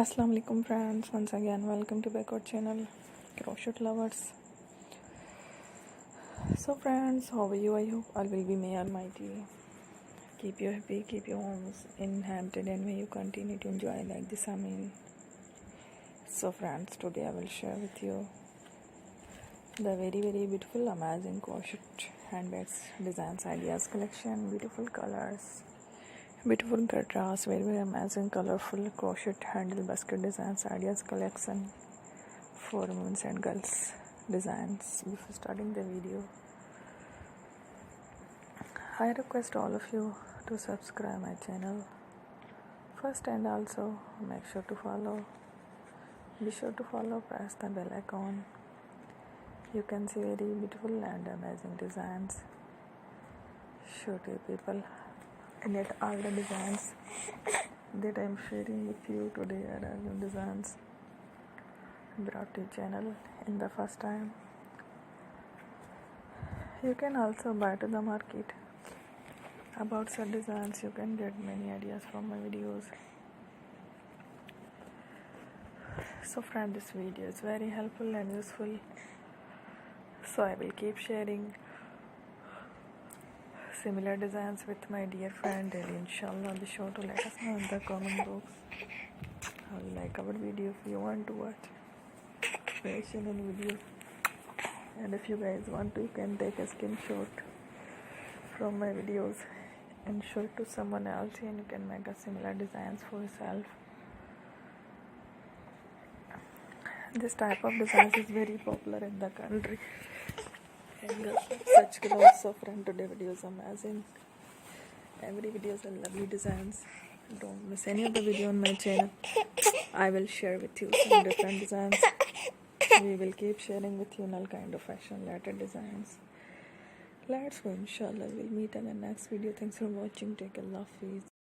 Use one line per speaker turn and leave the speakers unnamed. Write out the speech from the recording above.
Assalamu alaikum friends, once again welcome to back our channel Crochet Lovers. So friends, how are you? I hope all will be may almighty. Keep you happy, keep your homes inhabited, and may you continue to enjoy like this. So friends, today I will share with you the very beautiful amazing crochet handbags designs ideas collection, beautiful colors, beautiful contrast, very amazing colorful crochet handle basket designs ideas collection for women and girls designs. Before starting the video, I request all of you to subscribe my channel first, and also make sure to follow. Be sure to follow, press the bell icon. You can see very beautiful and amazing designs. Show to people and yet all the designs that I am sharing with you today are new designs brought to channel in the first time. You can also buy to the market about such designs. You can get many ideas from my videos. So friend, this video is very helpful and useful, so I will keep sharing similar designs with my dear friend daily, inshallah. Be sure to let us know in the comment box how you like our video. If you want to watch creation and video, and if you guys want to, you can take a screenshot from my videos and show it to someone else, and you can make a similar designs for yourself. This type of designs is very popular in the country, and such clothes. So friend, today video is amazing. Every video is a lovely designs. Don't miss any of the video on my channel. I will share with you some different designs. We will keep sharing with you all kind of fashion related designs. Let's go, inshallah. We'll meet in the next video. Thanks for watching. Take a love, peace.